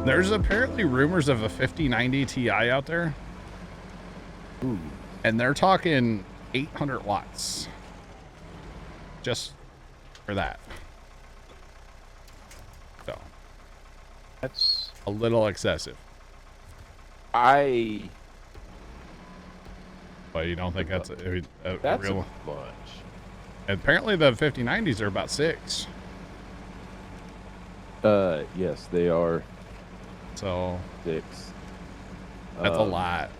There's apparently rumors of a 5090 Ti out there. Ooh. And they're talking 800 watts. Just for that. So. That's a little excessive. But you don't think that's a real... a bunch. Apparently the 5090s are about 6. Yes, they are. So 6. That's a lot.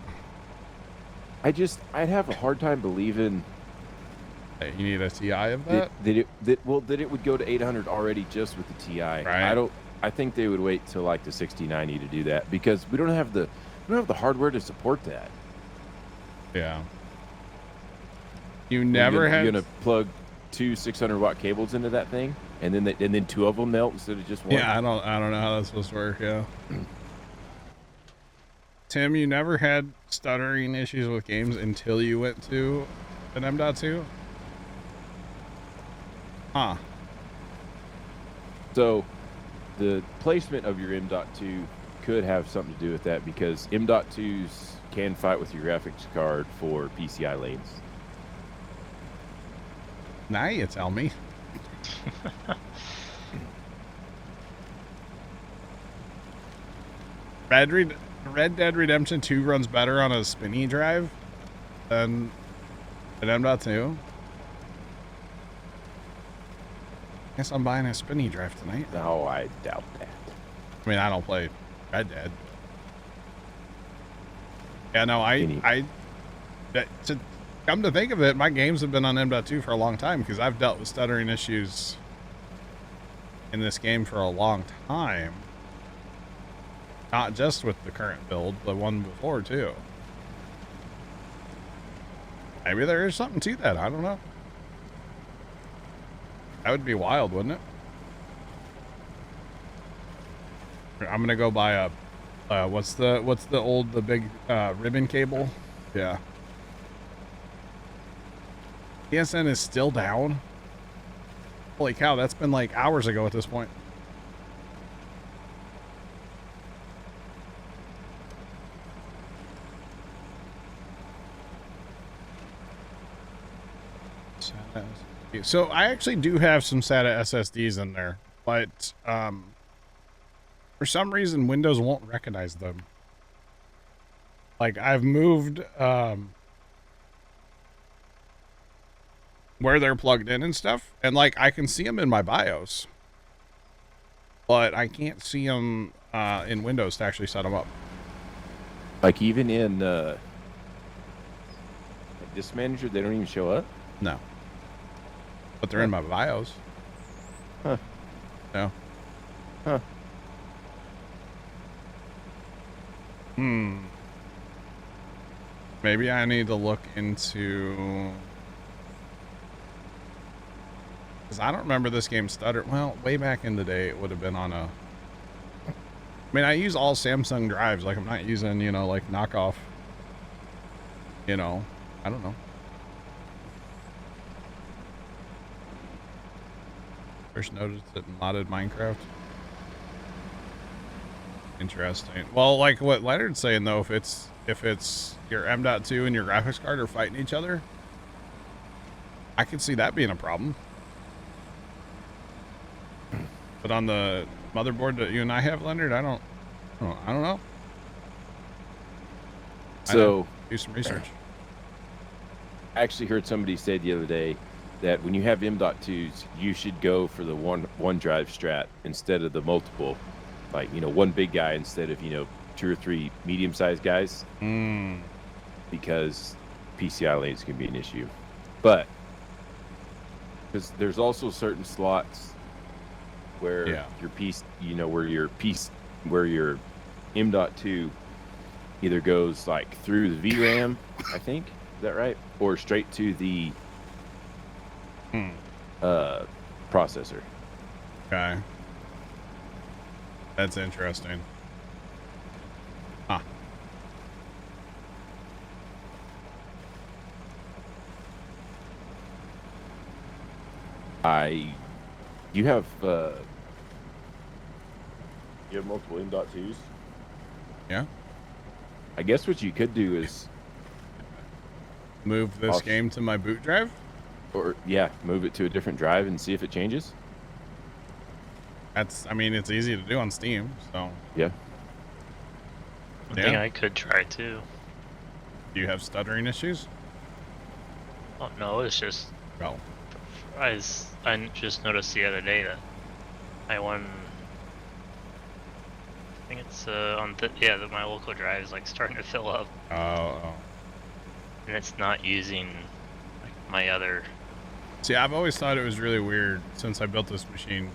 I'd have a hard time believing that you need a Ti of that. That it would go to 800 already just with the Ti. Right. I think they would wait till like the 6090 to do that because we don't have the hardware to support that. Yeah. You never had. You're gonna plug 2 600-watt cables into that thing, and then 2 of them melt instead of just one. Yeah, I don't know how that's supposed to work. Yeah. Tim, you never had stuttering issues with games until you went to an M.2? Huh. So, the placement of your M.2 could have something to do with that because M.2s can fight with your graphics card for PCI lanes. Now you tell me. Red Dead Redemption 2 runs better on a spinny drive than an M.2. Guess I'm buying a spinny drive tonight. No, I doubt that. I mean, I don't play Red Dead. Yeah, no, to come to think of it, my games have been on M.2 for a long time because I've dealt with stuttering issues in this game for a long time. Not just with the current build, the one before too. Maybe there is something to that. I don't know. That would be wild, wouldn't it? I'm gonna go buy a what's the big ribbon cable? Yeah. PSN is still down. Holy cow, that's been like hours ago at this point. So I actually do have some SATA SSDs in there, but for some reason Windows won't recognize them. Like I've moved where they're plugged in and stuff, and like I can see them in my BIOS, but I can't see them in Windows to actually set them up. Like even in Disk Manager, they don't even show up? No. But they're in my BIOS. Huh. No. Huh. Maybe I need to look into... Because I don't remember this game stuttered. Well, way back in the day, it would have been on a... I mean, I use all Samsung drives. Like, I'm not using, you know, like, knockoff. You know, I don't know. First noticed it in modded Minecraft. Interesting. Well, like what Leonard's saying though, if it's your M.2 and your graphics card are fighting each other, I could see that being a problem. But on the motherboard that you and I have, Leonard, I don't know. So do some research. I actually heard somebody say the other day that when you have M.2s, you should go for the one drive strat instead of the multiple. Like, you know, one big guy instead of, you know, 2 or 3 medium-sized guys. Because PCI lanes can be an issue. But because there's also certain slots where your piece, you know, where your M.2 either goes like through the VRAM, I think. Is that right? Or straight to the processor. Okay. That's interesting. Huh. You have You have multiple M.2s? Yeah. I guess what you could do is move this game to my boot drive? Or, yeah, move it to a different drive and see if it changes. I mean, it's easy to do on Steam, so. Yeah. I think I could try too. Do you have stuttering issues? Oh, no, it's just... Well. I just noticed the other day that I won... I think it's that my local drive is like starting to fill up. Oh. And it's not using like my other... See, I've always thought it was really weird since I built this machine.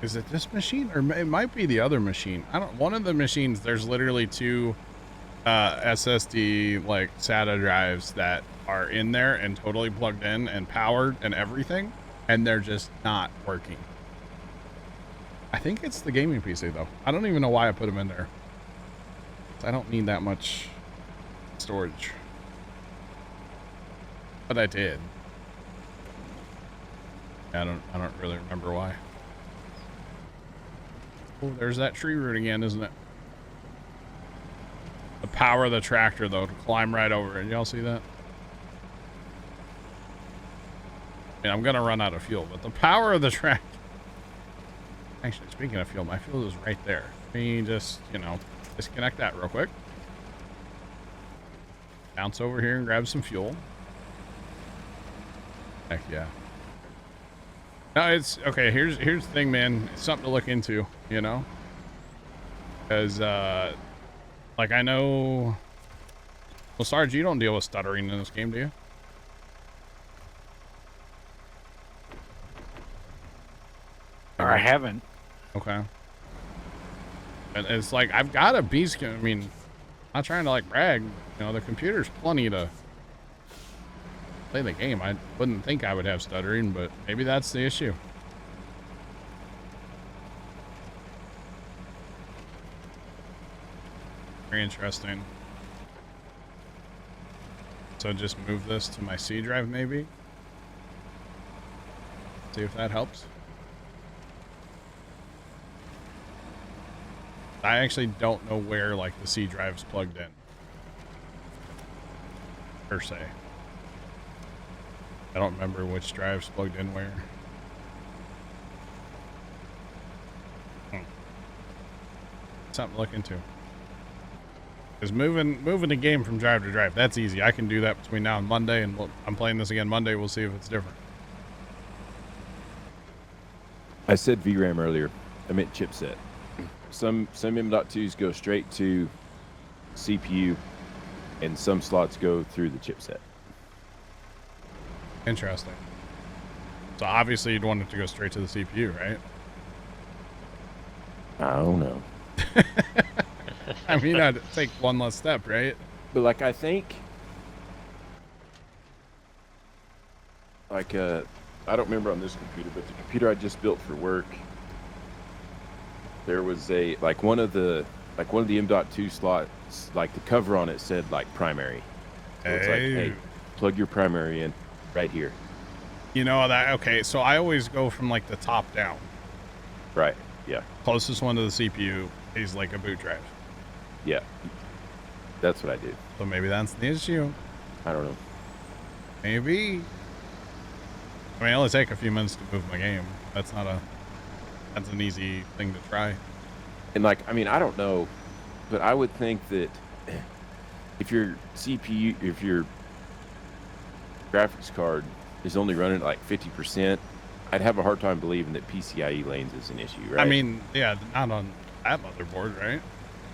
Is it this machine, or it might be the other machine? One of the machines, there's literally two SSD like SATA drives that are in there and totally plugged in and powered and everything, and they're just not working. I think it's the gaming PC though. I don't even know why I put them in there. I don't need that much storage, but I did. I don't really remember why. Oh, there's that tree root again, isn't it? The power of the tractor, though, to climb right over it. Y'all see that? I mean, I'm going to run out of fuel, but the power of the tractor... Actually, speaking of fuel, my fuel is right there. Let me just, disconnect that real quick. Bounce over here and grab some fuel. Heck yeah. No, it's okay. Here's the thing, man. It's something to look into, because like I know. Well, Sarge, you don't deal with stuttering in this game, do you? Or I haven't. Okay. And it's like I've got a beast. I mean, I'm not trying to like brag. The computer's plenty to play the game. I wouldn't think I would have stuttering, but maybe that's the issue. Very interesting. So just move this to my C drive maybe. See if that helps. I actually don't know where like the C drive's plugged in per se. I don't remember which drive's plugged in where. Something to look into. Because moving the game from drive to drive, that's easy. I can do that between now and Monday, and I'm playing this again Monday. We'll see if it's different. I said VRAM earlier. I meant chipset. Some M.2s go straight to CPU, and some slots go through the chipset. Interesting. So obviously you'd want it to go straight to the CPU, right? I don't know. I mean, I'd take one less step, right? But like, I think, like, I don't remember on this computer, but the computer I just built for work, there was one of the M.2 slots, like the cover on it said like primary. So it's like, hey, plug your primary in right here. Okay, so I always go from like the top down. Right, yeah. Closest one to the CPU is like a boot drive. Yeah, that's what I do. So maybe that's the issue. I don't know. Maybe. I mean, it'll take a few minutes to move my game. That's an easy thing to try. And like, I mean, I don't know, but I would think that if your CPU, if your graphics card is only running at like 50%, I'd have a hard time believing that PCIe lanes is an issue, right? I mean, yeah, not on that motherboard, right?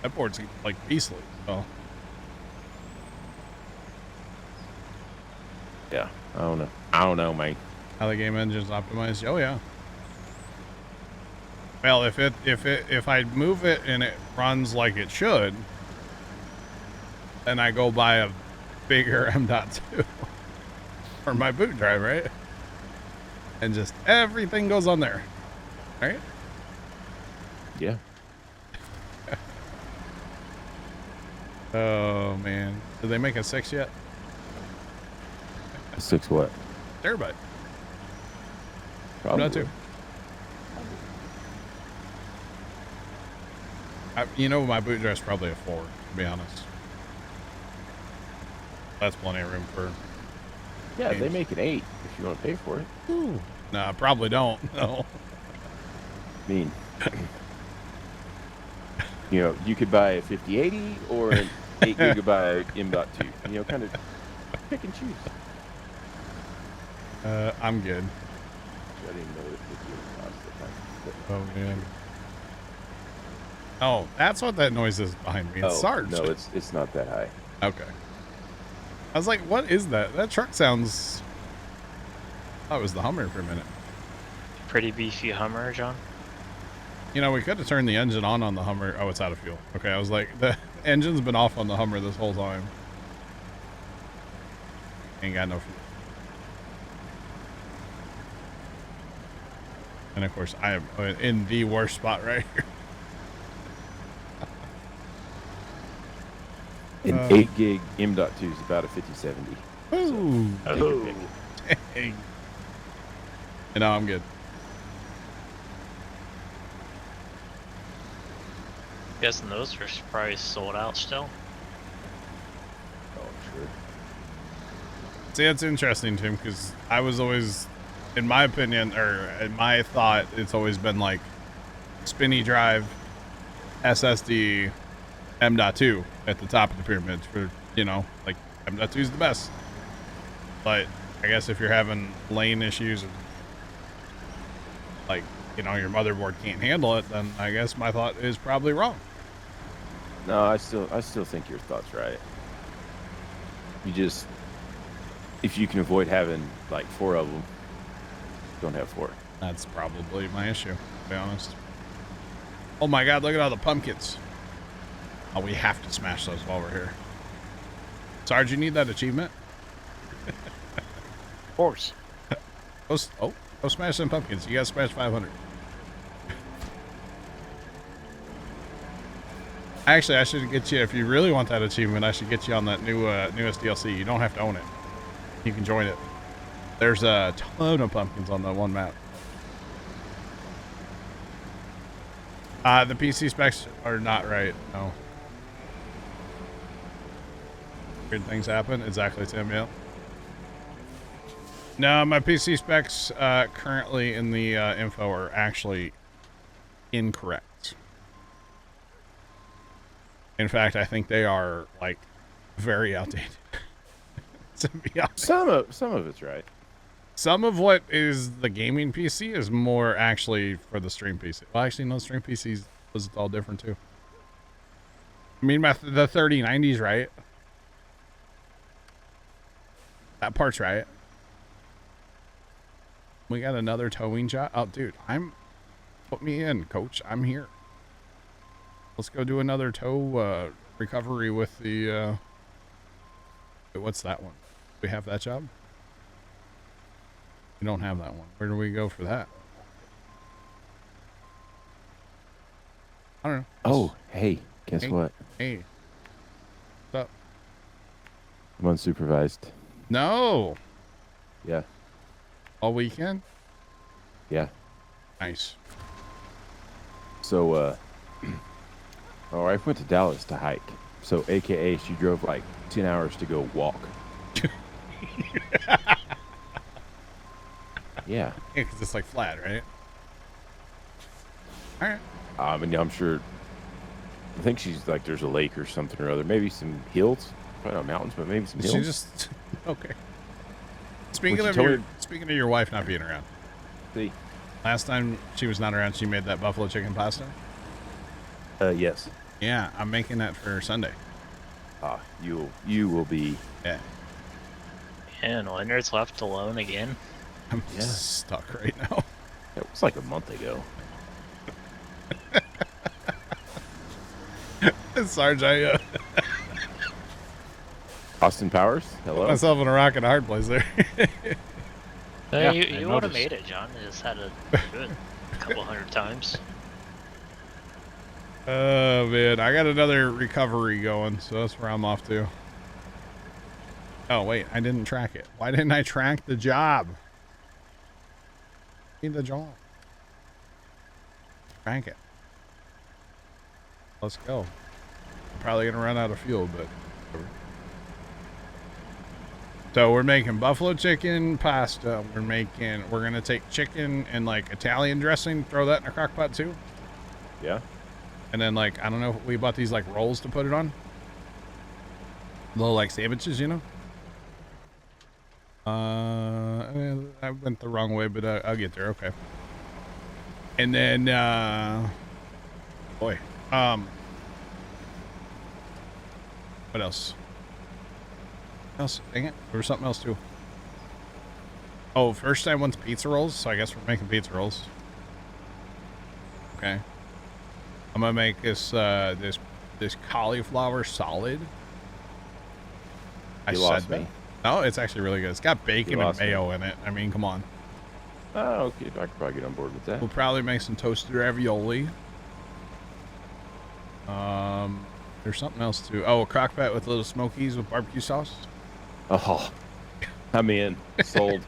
That board's like beastly, so. Yeah, I don't know, man. How the game engine's optimized? Oh yeah. Well, if I move it and it runs like it should, then I go buy a bigger M.2 for my boot drive, right? And just everything goes on there, right? Yeah. Oh man, did they make a 6 yet? 6 what? Terabyte. Probably. M.2. You know, my boot drive's probably a 4, to be honest. That's plenty of room for... Yeah, they make an 8 if you want to pay for it. Ooh. No, I probably don't. No. I mean, you know, you could buy a 5080 or an 8 gigabyte M.2. You know, kind of pick and choose. I'm good. I didn't know what 5080 cost. Oh, man. Oh, that's what that noise is behind me. It's Sarge. No, it's not that high. Okay. I was like, what is that? That truck sounds... Oh, it was the Hummer for a minute. Pretty beefy Hummer, John. You know, we could have turned the engine on the Hummer. Oh, it's out of fuel. Okay, I was like, the engine's been off on the Hummer this whole time. Ain't got no fuel. And of course, I am in the worst spot right here. An 8 gig M.2 is about a 5070. Ooh. So, Dang. You know, I'm good. Guessing those are probably sold out still. Oh, sure. See, it's interesting, Tim, because I was always, in my opinion, or in my thought, it's always been like spinny drive, SSD, M.2 at the top of the pyramid for, you know, like M.2 is the best. But I guess if you're having lane issues, and like, you know, your motherboard can't handle it, then I guess my thought is probably wrong. No, I still think your thought's right. You just, if you can avoid having like 4 of them, don't have 4. That's probably my issue, to be honest. Oh my God, look at all the pumpkins. Oh, we have to smash those while we're here. Sarge, you need that achievement? Of course. Go smash some pumpkins. You gotta smash 500. Actually, I should get you, if you really want that achievement, I should get you on that newest DLC. You don't have to own it. You can join it. There's a ton of pumpkins on that one map. The PC specs are not right. No. Weird things happen. Exactly, Tim. Yeah. No, my PC specs currently in the info are actually incorrect. In fact, I think they are like very outdated. To be honest. Some of it's right. Some of what is the gaming PC is more actually for the stream PC. Well, actually, no, stream PCs was all different too. I mean, the 3090s, right? That part's right. We got another towing job. Oh, dude, put me in, coach. I'm here. Let's go do another tow recovery with the, what's that one? Do we have that job? We don't have that one. Where do we go for that? I don't know. Oh, hey, guess what? Hey. What's up? I'm unsupervised. No. Yeah. All weekend? Yeah. Nice. So, my wife went to Dallas to hike. So, AKA, she drove like 10 hours to go walk. Yeah. Yeah, because it's like flat, right? All right. I mean, I'm sure. I think she's like, there's a lake or something or other. Maybe some hills. Probably not mountains, but maybe some hills. She just okay. Speaking of your wife not being around. See. Last time she was not around, she made that buffalo chicken pasta. Yes. Yeah, I'm making that for Sunday. You will be. Yeah. And Leonard's left alone again. I'm stuck right now. It was like a month ago. Sarge, I Austin Powers. Hello. put myself in a rock and a hard place there. Yeah, I you would have noticed. made it, John. You just had to do it a couple hundred times. Oh man, I got another recovery going, so that's where I'm off to. Oh wait, I didn't track it. Why didn't I track the job? Need the job. Track it. Let's go. I'm probably gonna run out of fuel, but whatever. So we're making buffalo chicken pasta. We're gonna take chicken and like Italian dressing, throw that in a crock pot too. Yeah. And then like, I don't know, we bought these like rolls to put it on. Little like sandwiches, you know? I went the wrong way, but I'll get there. Okay. And then, boy, what else? Dang it. There was something else too. Oh, first I wants pizza rolls, so I guess we're making pizza rolls. Okay. I'm gonna make this this cauliflower solid. You lost me. No, it's actually really good. It's got bacon and mayo in it. I mean, come on. Oh, okay. I could probably get on board with that. We'll probably make some toasted ravioli. There's something else too. Oh, a crock pot with little smokies with barbecue sauce. Oh, I'm in. Sold.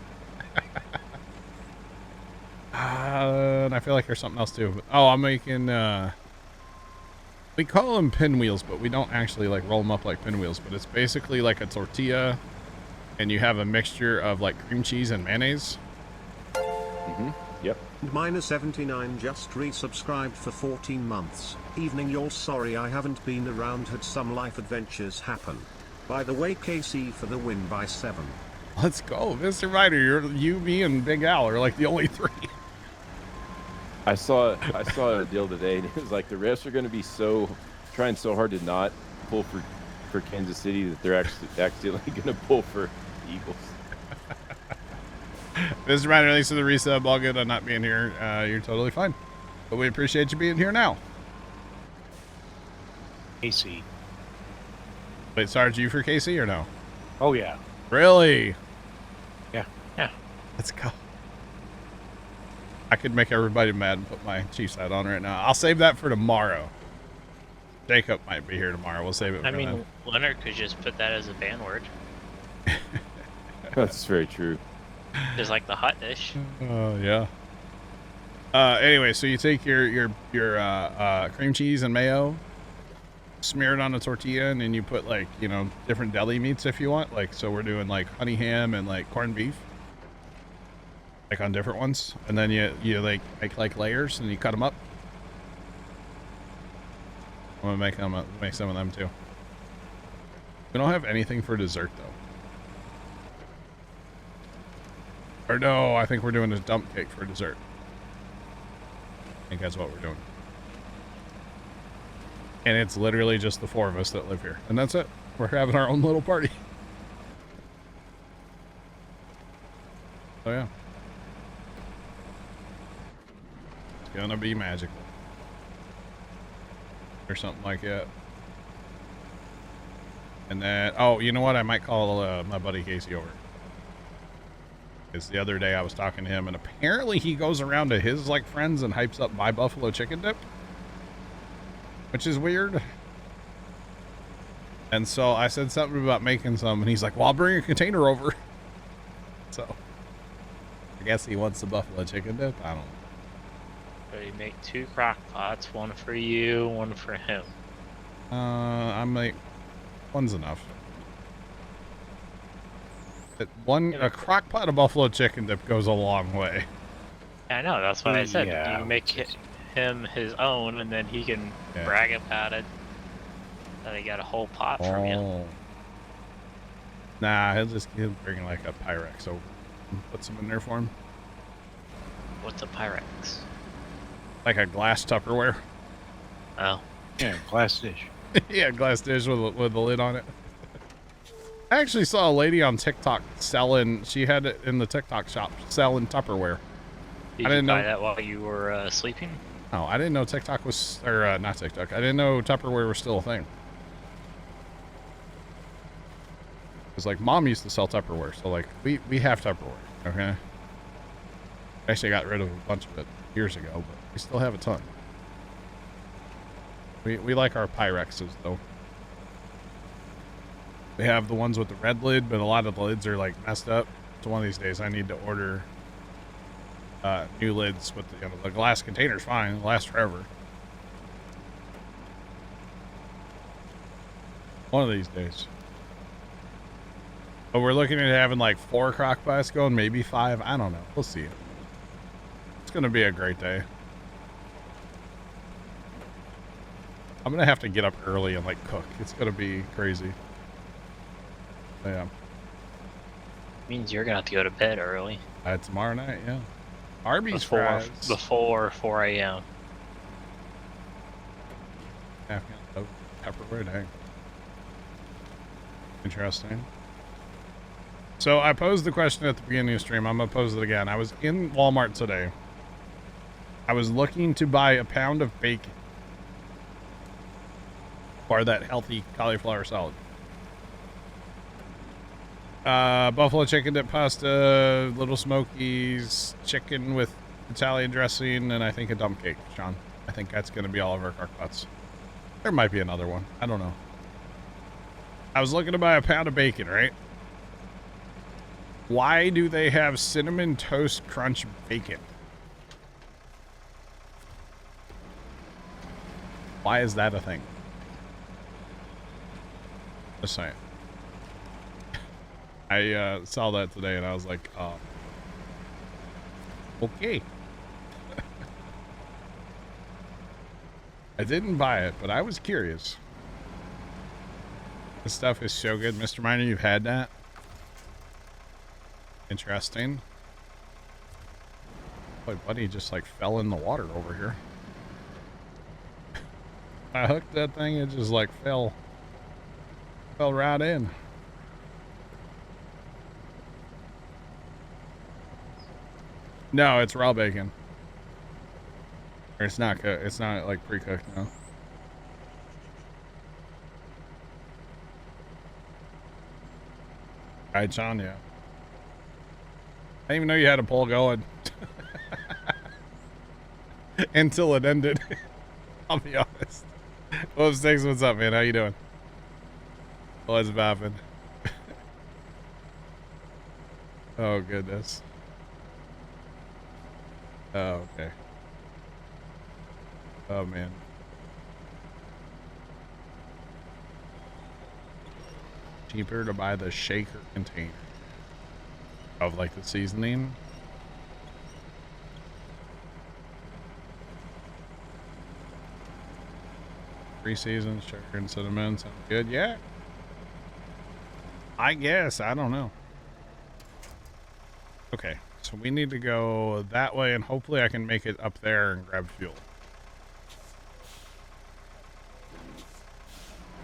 And I feel like there's something else too. Oh, I'm making, we call them pinwheels, but we don't actually like roll them up like pinwheels, but it's basically like a tortilla and you have a mixture of like cream cheese and mayonnaise. Yep. Miner79 just resubscribed for 14 months. Evening, you're sorry I haven't been around, had some life adventures happen. By the way, KC for the win by 7. Let's go, Mr. Ryder. You, me, and Big Al are like the only 3. I saw a deal today, and it was like the refs are going to be trying so hard to not pull for Kansas City that they're actually accidentally going to pull for the Eagles. Mr. Ryder, thanks for the resub. All good on not being here. You're totally fine. But we appreciate you being here now. AC. Wait, Sarge, you for KC or no? Oh, yeah. Really? Yeah. Yeah. Let's go. I could make everybody mad and put my Chiefs hat on right now. I'll save that for tomorrow. Jacob might be here tomorrow. We'll save it for I mean, then. Leonard could just put that as a ban word. That's very true. Just like the hot dish. Oh, yeah. Anyway, so you take your cream cheese and mayo, smear it on a tortilla, and then you put like, you know, different deli meats if you want. Like, so we're doing like honey ham and like corned beef, like on different ones. And then you like make like layers and you cut them up. I'm gonna make some of them too. We don't have anything for dessert though. Or no, I think we're doing a dump cake for dessert. I think that's what we're doing. And it's literally just the 4 of us that live here. And that's it. We're having our own little party. So yeah. It's gonna be magical. Or something like that. And then, oh, you know what? I might call my buddy Casey over. Because the other day I was talking to him, and apparently he goes around to his like friends and hypes up my buffalo chicken dip, which is weird. And so I said something about making some, and he's like, well, I'll bring a container over. So I guess he wants the buffalo chicken dip. I don't know. So you make 2 crock pots, one for you, one for him. I'm like, one's enough. A crock pot of buffalo chicken dip goes a long way. I know, that's what I said. Yeah. You make him his own, and then he can brag about it. That he got a whole pot from you. Nah, he'll bring like a Pyrex over and put some in there for him. What's a Pyrex? Like a glass Tupperware. Oh. Yeah, glass dish. Yeah, glass dish with the lid on it. I actually saw a lady on TikTok selling, she had it in the TikTok shop selling Tupperware. Did you buy that while you were sleeping? Oh, I didn't know TikTok was, or not TikTok. I didn't know Tupperware was still a thing. Because like mom used to sell Tupperware, so like we have Tupperware, okay? Actually got rid of a bunch of it years ago, but we still have a ton. We like our Pyrexes though. We have the ones with the red lid, but a lot of the lids are like messed up. So one of these days I need to order new lids with the glass container's fine. It'll last forever. One of these days. But we're looking at having like 4 crock pots going, maybe 5. I don't know. We'll see. It's going to be a great day. I'm going to have to get up early and like cook. It's going to be crazy. Yeah. Means you're gonna have to go to bed early. Tomorrow night, yeah. Arby's fries. Before 4 a.m. Yeah, pepperwood, hey. Interesting. So I posed the question at the beginning of the stream. I'm going to pose it again. I was in Walmart today. I was looking to buy a pound of bacon for that healthy cauliflower salad. Buffalo chicken dip pasta, Little Smokies, chicken with Italian dressing, and I think a dump cake, Sean. I think that's going to be all of our crock pots. There might be another one. I don't know. I was looking to buy a pound of bacon, right? Why do they have cinnamon toast crunch bacon? Why is that a thing? Just saying. I saw that today and I was like, okay. I didn't buy it, but I was curious. This stuff is so good. Mr. Miner, you've had that? Interesting. Boy, buddy just like fell in the water over here. I hooked that thing, it just like fell right in. No, it's raw bacon. Or it's not cooked. It's not like pre-cooked, no. Alright, Sean, yeah. I didn't even know you had a poll going. Until it ended. I'll be honest. Well, Sticks, what's up, man? How you doing? What's poppin'? Oh, goodness. Oh, okay. Oh, man. Cheaper to buy the shaker container of like the seasoning. Three seasons, sugar and cinnamon. Sounds good. Yeah. I guess. I don't know. Okay. So we need to go that way, and hopefully I can make it up there and grab fuel.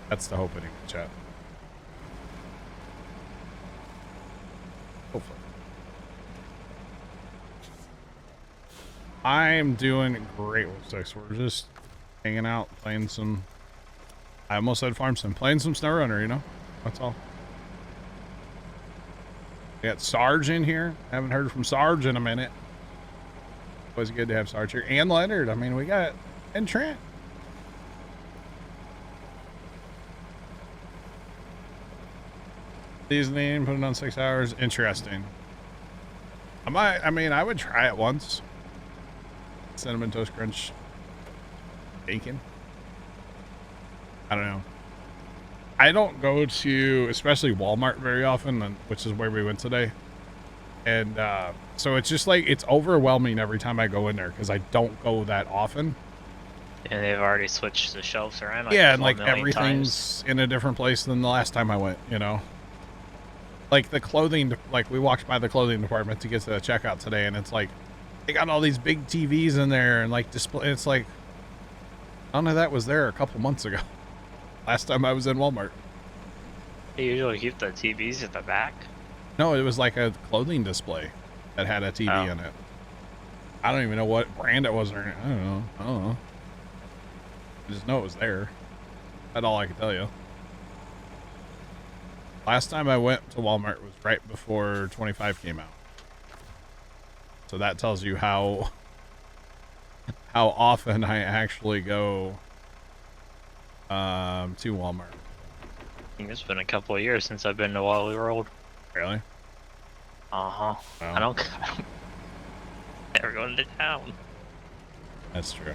That's the hope in chat. Hopefully. I'm doing great with Six. We're just hanging out, playing some... I almost said farm sim. Playing some SnowRunner, you know? That's all. We got Sarge in here. Haven't heard from Sarge in a minute. Always good to have Sarge here. And Leonard. I mean, we got... And Trent. Seasoning, put it on 6 hours. Interesting. I mean, I would try it once. Cinnamon Toast Crunch bacon. I don't know. I don't go to, especially Walmart very often, which is where we went today. And so it's just like, it's overwhelming every time I go in there because I don't go that often. And they've already switched the shelves around. Like yeah, and like times. everything's in a different place than the last time I went, you know? Like the clothing, like we walked by the clothing department to get to the checkout today, and it's like, they got all these big TVs in there and like display. It's like, none of that was there a couple months ago. Last time I was in Walmart. They usually keep the TVs at the back. No, it was like a clothing display that had a TV in it. I don't even know what brand it was or anything. I don't know. I just know it was there. That's all I can tell you. Last time I went to Walmart was right before 25 came out. So that tells you how often I actually go to Walmart. I think it's been a couple of years since I've been to Wally World. Really? Uh-huh. Wow. I don't never go into town. That's true.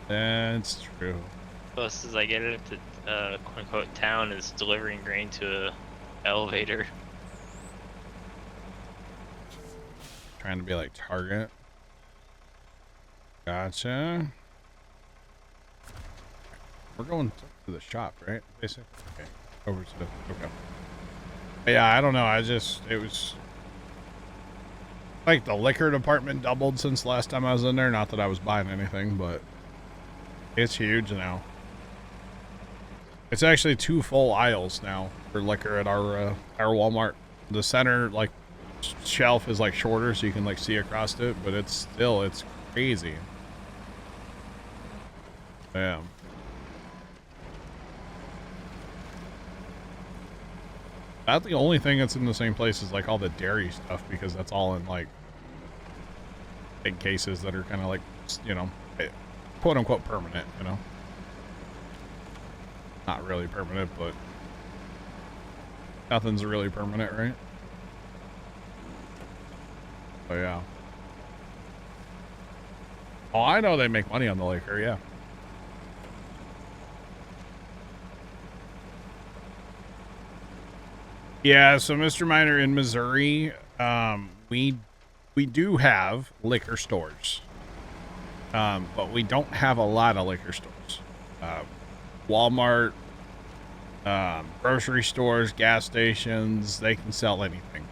That's true. Closest as I get it to quote unquote town is delivering grain to a elevator. Trying to be like Target. Gotcha. We're going to the shop, right? Basically. Okay. Over to the. Okay. Yeah, I don't know. It was like the liquor department doubled since last time I was in there. Not that I was buying anything, but it's huge now. It's actually 2 full aisles now for liquor at our Walmart. The center like shelf is like shorter, so you can like see across it, but it's crazy. Yeah. About the only thing that's in the same place is like all the dairy stuff, because that's all in like big cases that are kind of like, you know, quote unquote permanent, you know. Not really permanent, but nothing's really permanent, right? So yeah. Oh, I know they make money on the liquor, yeah. Yeah, so Mr. Miner, in Missouri, we do have liquor stores, but we don't have a lot of liquor stores. Walmart, grocery stores, gas stations, they can sell anything.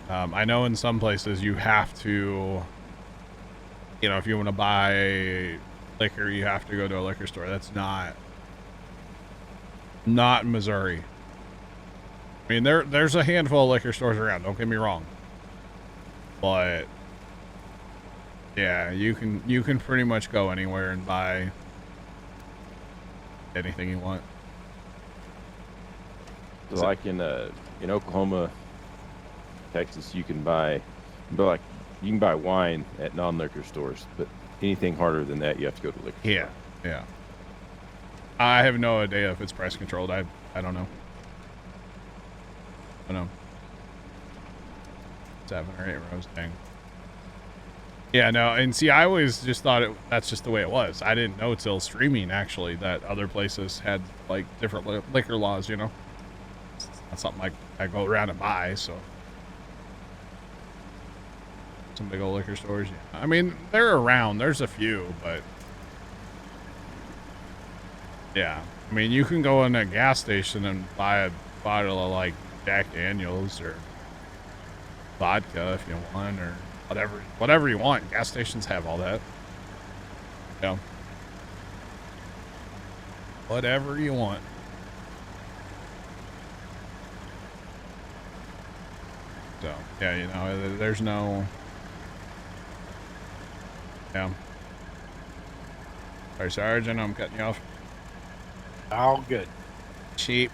I know in some places you have to, you know, if you want to buy liquor, you have to go to a liquor store. That's not Missouri. I mean, there's a handful of liquor stores around, don't get me wrong. But yeah, you can pretty much go anywhere and buy anything you want. So like in Oklahoma, Texas, you can buy wine at non-liquor stores, but anything harder than that, you have to go to liquor store. Yeah. I have no idea if it's price controlled. I don't know. I don't know. 7 or 8 rows, dang. Yeah, no, and see, I always just thought that's just the way it was. I didn't know till streaming, actually, that other places had, like, different liquor laws, you know? It's not something I go around and buy, so. Some big old liquor stores, yeah. I mean, they're around. There's a few, but. Yeah. I mean, you can go in a gas station and buy a bottle of, like, Jack Daniels or vodka if you want, or whatever you want. Gas stations have all that. Yeah. Whatever you want. So, yeah, you know, there's no... Yeah. Sorry, Sarge, I know I'm cutting you off. All good. Cheap.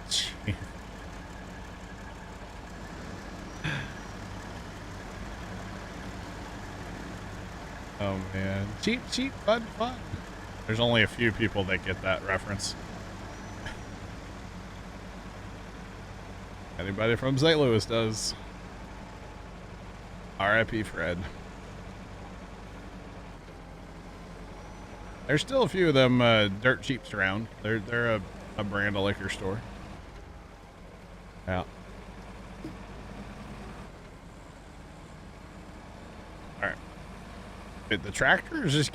Oh man, cheap, fun. There's only a few people that get that reference. Anybody from St. Louis does. R.I.P. Fred. There's still a few of them dirt cheaps around. They're a brand of liquor store. Yeah. All right. The tractor is just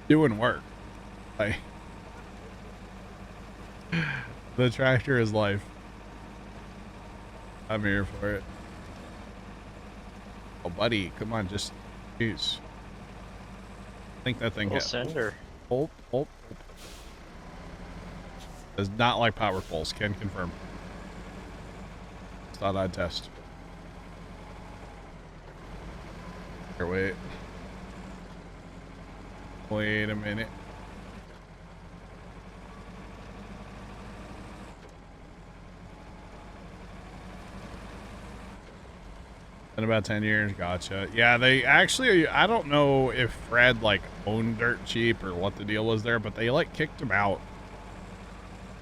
doing work. Like, the tractor is life. I'm here for it. Oh, buddy, come on, just use. I think that thing We'll hit. send her. Oh. Does not like power poles. Can confirm. Just thought I'd test. Here, wait. Wait a minute. In about 10 years, gotcha. Yeah, they actually, I don't know if Fred like owned Dirt Cheap or what the deal was there, but they like kicked him out.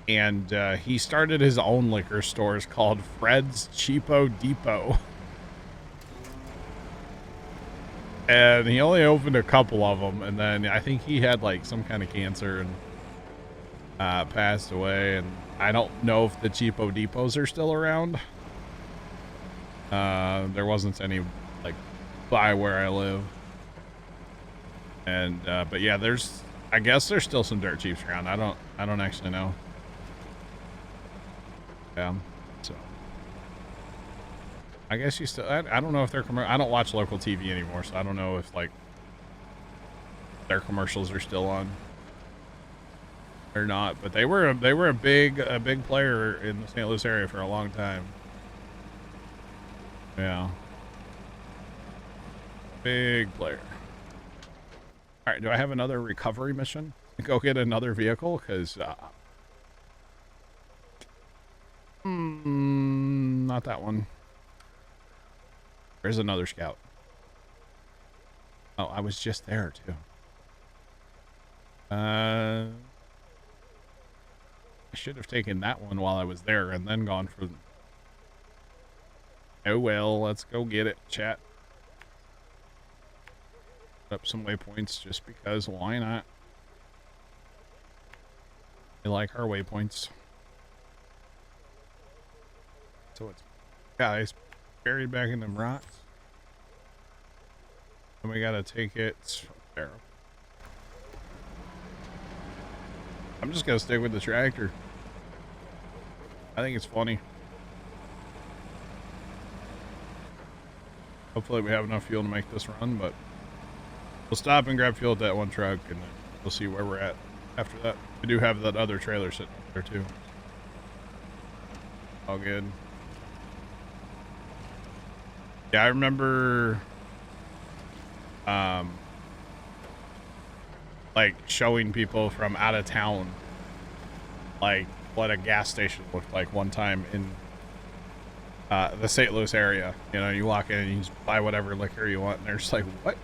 And he started his own liquor stores called Fred's Cheapo Depot. And he only opened a couple of them, and then I think he had like some kind of cancer, and passed away, and I don't know if the cheapo depots are still around. There wasn't any like by where I live, and but yeah, I guess there's still some dirt cheaps around. I don't actually know. Yeah, so I guess you still. I don't know if they're I don't watch local TV anymore, so I don't know if like their commercials are still on or not. But they were a big player in the St. Louis area for a long time. Yeah, big player. All right, do I have another recovery mission? Go get another vehicle, because not that one. There's another scout. Oh, I was just there too. I should have taken that one while I was there and then gone for. Oh well, let's go get it, chat. Put up some waypoints just because, why not? We like our waypoints. So it's guys buried back in them rocks. And we gotta take it there. I'm just gonna stick with the tractor. I think it's funny. Hopefully we have enough fuel to make this run, but we'll stop and grab fuel at that one truck and we'll see where we're at after that. We do have that other trailer sitting up there too. All good. Yeah, I remember like showing people from out of town like what a gas station looked like one time in the St. Louis area. You know, you walk in and you just buy whatever liquor you want and they're just like, what?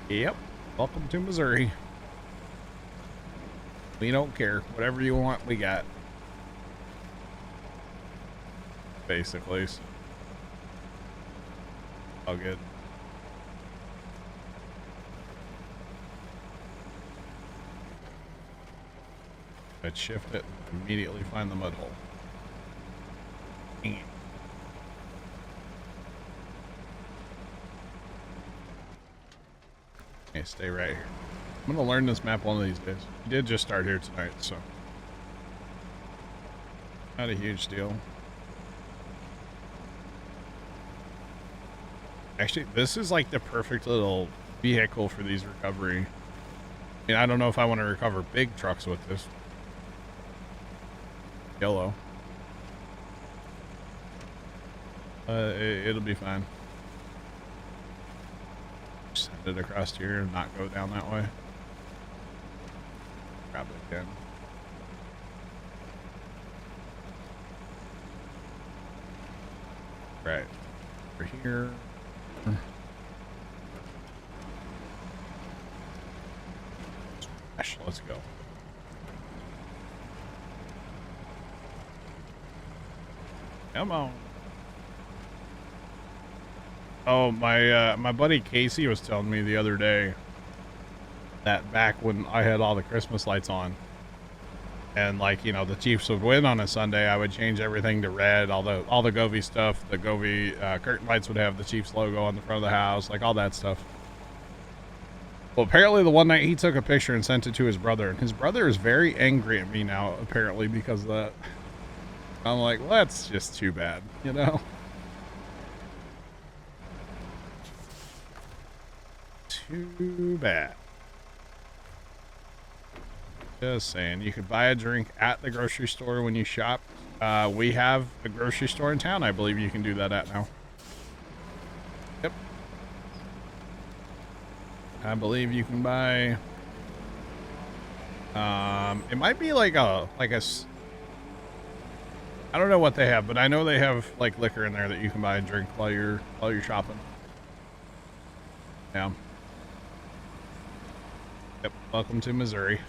Yep, welcome to Missouri. We don't care. Whatever you want, we got. Basically. So. All good. I'd shift it and immediately find the mud hole. Okay, stay right here. I'm gonna learn this map one of these days. We did just start here tonight, so not a huge deal. Actually, this is like the perfect little vehicle for these recovery. I mean, I don't know if I want to recover big trucks with this. Yellow. It'll be fine. Just send it across here and not go down that way. Probably can. Right. Over here. Smash, let's go. Come on. Oh, my buddy Casey was telling me the other day that back when I had all the Christmas lights on and like, you know, the Chiefs would win on a Sunday, I would change everything to red, all the Govee stuff. The Govee curtain lights would have the Chiefs logo on the front of the house, like all that stuff. Well, apparently the one night he took a picture and sent it to his brother, and his brother is very angry at me now, apparently, because of that. I'm like, well, that's just too bad, you know? Too bad. Just saying, you could buy a drink at the grocery store when you shop. We have a grocery store in town I believe you can do that at now. Yep. I believe you can buy... it might be like a... I don't know what they have, but I know they have like liquor in there that you can buy and drink while you're shopping. Yeah. Yep. Welcome to Missouri.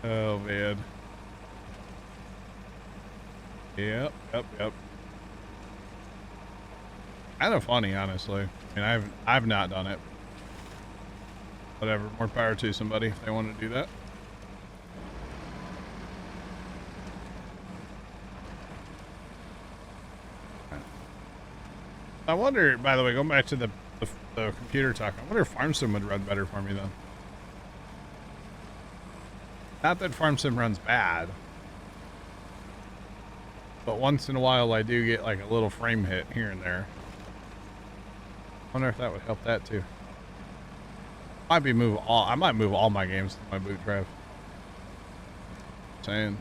Oh man. Yep. Kind of funny, honestly. I mean, I've not done it. Whatever, more power to somebody if they want to do that. I wonder, by the way, going back to the computer talk, I wonder if Farm Sim would run better for me then. Not that Farm Sim runs bad, but once in a while I do get like a little frame hit here and there. I wonder if that would help that too. I might move all my games to my boot drive. Saying.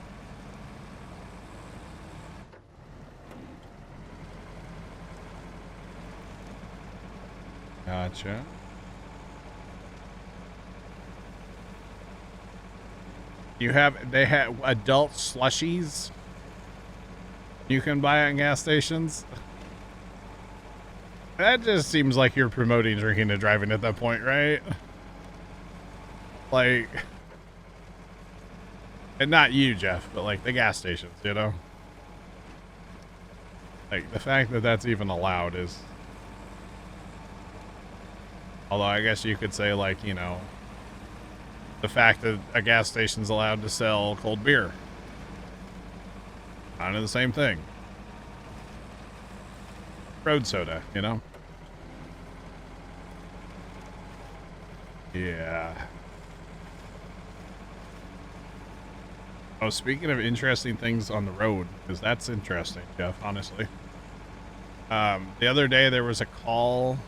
Gotcha. They have adult slushies you can buy at gas stations. That just seems like you're promoting drinking and driving at that point, right? Like, and not you, Jeff, but like the gas stations, you know? Like the fact that that's even allowed is, although I guess you could say like, you know, the fact that a gas station's allowed to sell cold beer. Kind of the same thing. Road soda, you know? Yeah. Oh, speaking of interesting things on the road, because that's interesting, Jeff, honestly. The other day there was a call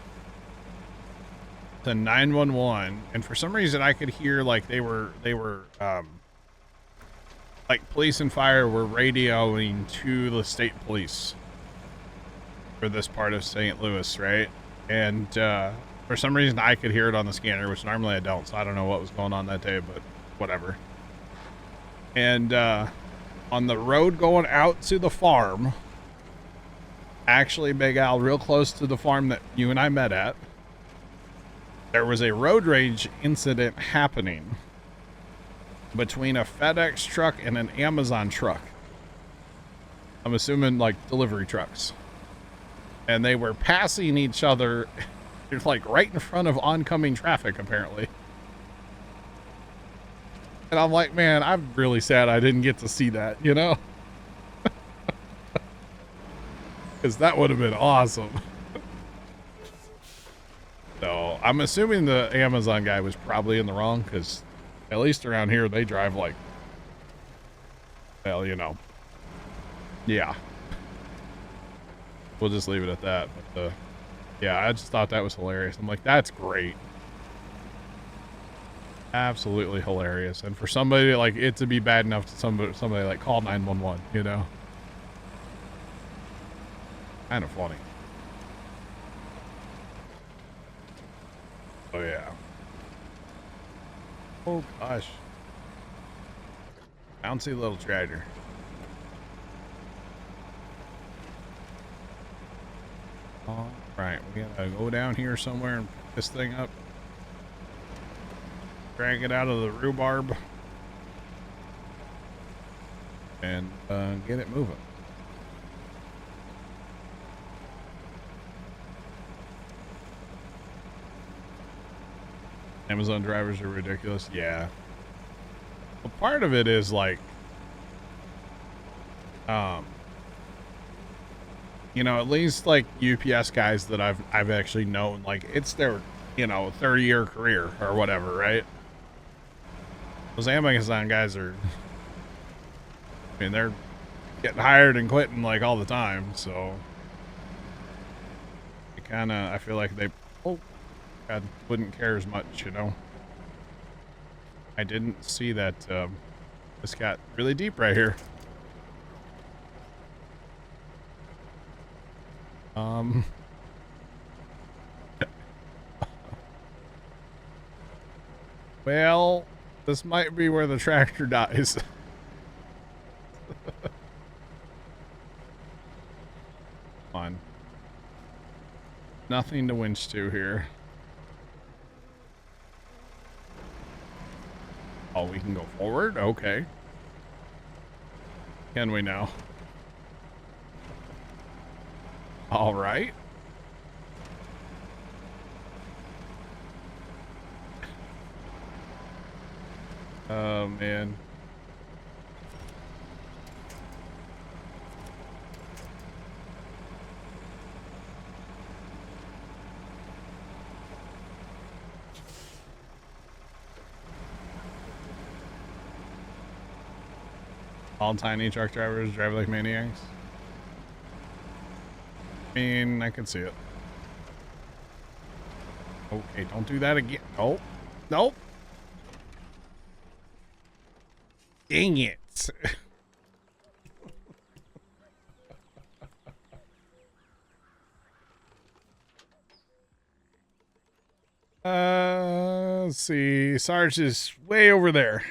to 911, and for some reason I could hear like they were like police and fire were radioing to the state police for this part of St. Louis, right? And for some reason I could hear it on the scanner, which normally I don't, so I don't know what was going on that day, but whatever. And on the road going out to the farm, actually, Big Al, real close to the farm that you and I met at, there was a road rage incident happening between a FedEx truck and an Amazon truck. I'm assuming like delivery trucks. And they were passing each other like right in front of oncoming traffic, apparently. And I'm like, man, I'm really sad I didn't get to see that, you know? Because that would have been awesome. So I'm assuming the Amazon guy was probably in the wrong, because at least around here they drive like, well, you know. Yeah. We'll just leave it at that. But yeah, I just thought that was hilarious. I'm like, that's great. Absolutely hilarious. And for somebody like it to be bad enough to somebody like call 911, you know? Kind of funny. Oh yeah. Oh gosh. Bouncy little tractor. All right, we gotta go down here somewhere and pick this thing up. Drag it out of the rhubarb. And get it moving. Amazon drivers are ridiculous. Yeah. Well, part of it is like, you know, at least like UPS guys that I've actually known, like it's their, you know, 30-year career or whatever, right? Those Amazon guys are, I mean, they're getting hired and quitting like all the time, so it kind of, I feel like they, oh God, wouldn't care as much, you know. I didn't see that this got really deep right here. Well, this might be where the tractor dies. Come on. Nothing to winch to here. Oh, we can go forward? Okay. Can we now? All right. Oh, man. All tiny truck drivers drive like maniacs. I mean, I can see it. Okay, don't do that again. Nope. Nope. Dang it. Let's see. Sarge is way over there.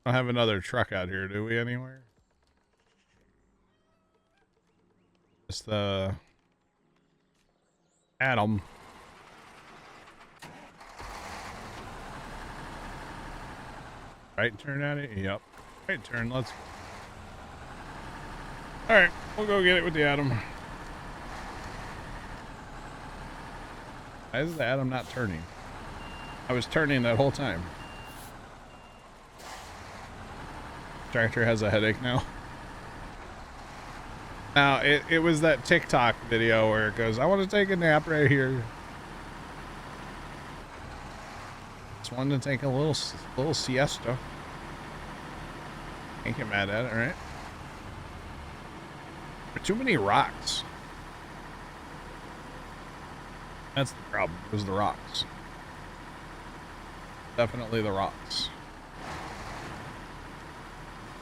Don't have another truck out here, do we, anywhere? Just the Adam. Right turn at it? Yep. Right turn, let's go. Alright, we'll go get it with the Adam. Why is the Adam not turning? I was turning that whole time. Tractor has a headache now. Now, it was that TikTok video where it goes, I want to take a nap right here. Just wanted to take a little siesta. Can't get mad at it, right? There are too many rocks. That's the problem, was the rocks. Definitely the rocks.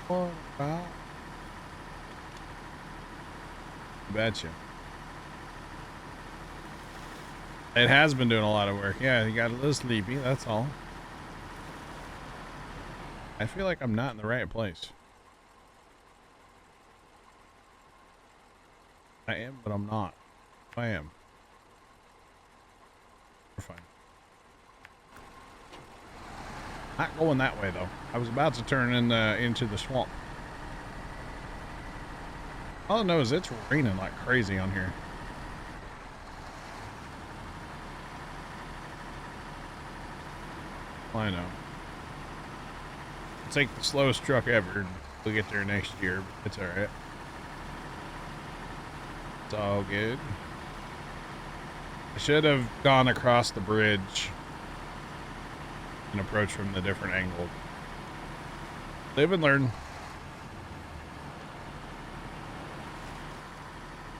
Oh, wow. Betcha. It has been doing a lot of work. Yeah, you got a little sleepy, that's all. I feel like I'm not in the right place. I am, but I'm not. I am. We're fine. Not going that way, though. I was about to turn into the swamp. All I know is it's raining like crazy on here. I know. It's like the slowest truck ever. We'll get there next year, but it's alright. It's all good. I should have gone across the bridge and approached from the different angle. Live and learn.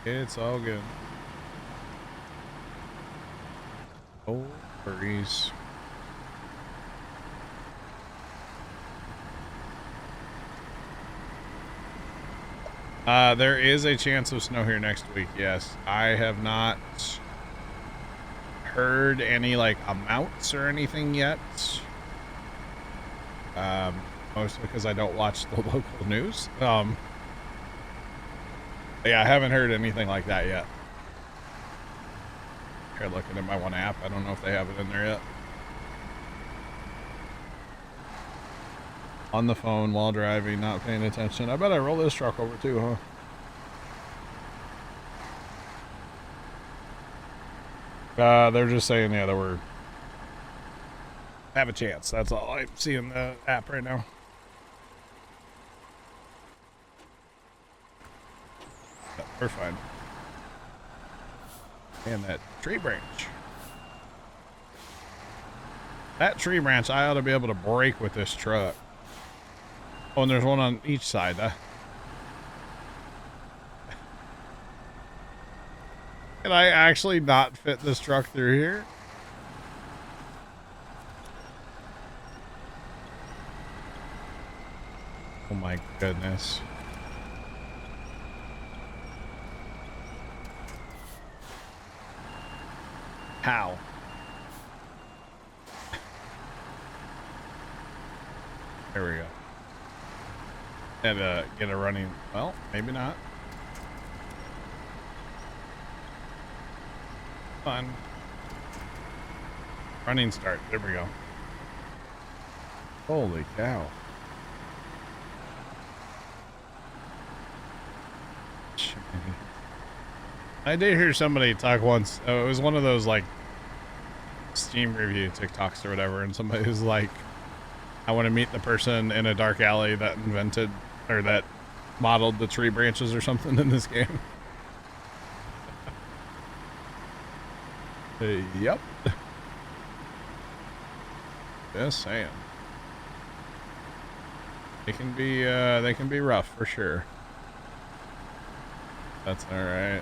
It's all good. No worries. There is a chance of snow here next week, yes. I have not heard any, like, amounts or anything yet. Mostly because I don't watch the local news. Yeah, I haven't heard anything like that yet. Here, looking at my one app. I don't know if they have it in there yet. On the phone while driving, not paying attention. I bet I roll this truck over too, huh? They're just saying, yeah, that we're have a chance. That's all I see in the app right now. Yeah, we're fine. And that tree branch. That tree branch, I ought to be able to brake with this truck. Oh, and there's one on each side. Can I actually not fit this truck through here? Oh my goodness. How? There we go. And get a running, well, maybe not. Fun. Running start, there we go. Holy cow. I did hear somebody talk once. It was one of those, like, Steam review TikToks or whatever, and somebody was like, I want to meet the person in a dark alley that invented or that modeled the tree branches or something in this game. Yep. Just saying. They can be rough for sure. That's all right.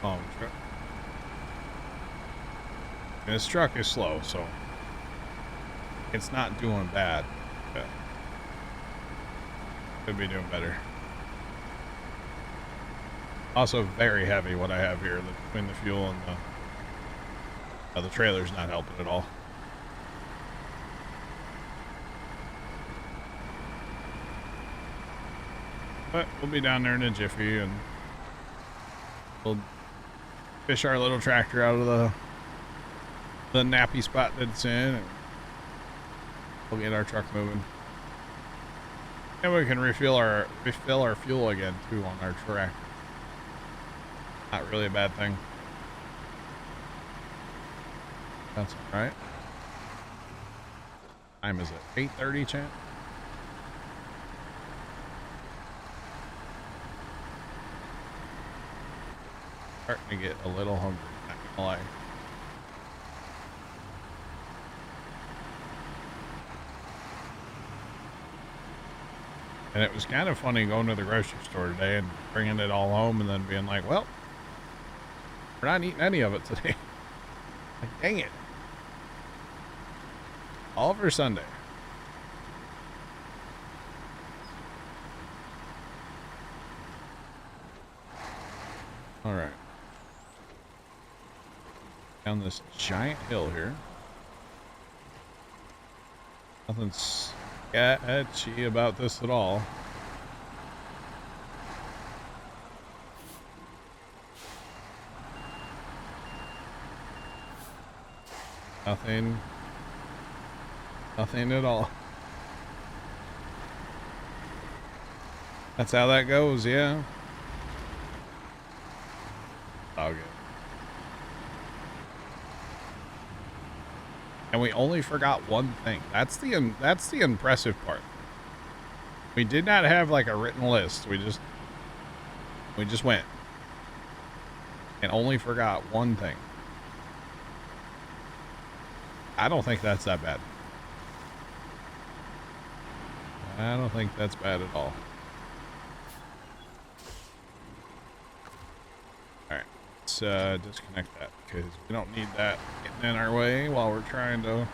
Oh, truck. This truck is slow, so it's not doing bad. But could be doing better. Also, very heavy what I have here between the fuel and the trailer's not helping at all. But we'll be down there in a jiffy, and we'll fish our little tractor out of the nappy spot that it's in, and we'll get our truck moving. And we can refill our fuel again too on our tractor. Not really a bad thing. That's all right. Time is it? 8:30, champ? Starting to get a little hungry, not gonna lie. And it was kind of funny going to the grocery store today and bringing it all home and then being like, well, we're not eating any of it today. Like, dang it. All for Sunday. All right. Down this giant hill here. Nothing sketchy about this at all. Nothing at all. That's how that goes, yeah. All good. And we only forgot one thing. That's the impressive part. We did not have like a written list. We just went and only forgot one thing. I don't think that's that bad. I don't think that's bad at all. Alright, let's disconnect that because we don't need that getting in our way while we're trying to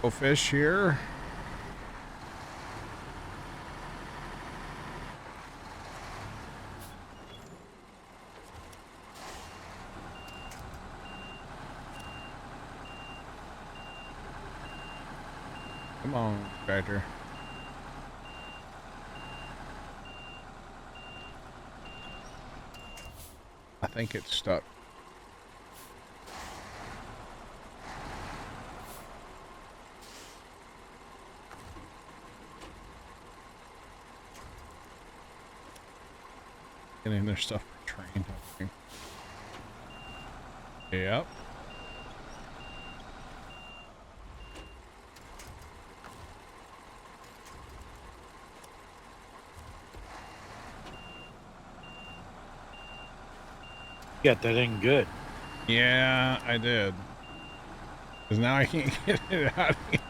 go fish here. Come on, tractor. I think it's stuck. Getting their stuff trained, I think. Yep. Got that in good. Yeah, I did. Because now I can't get it out of here.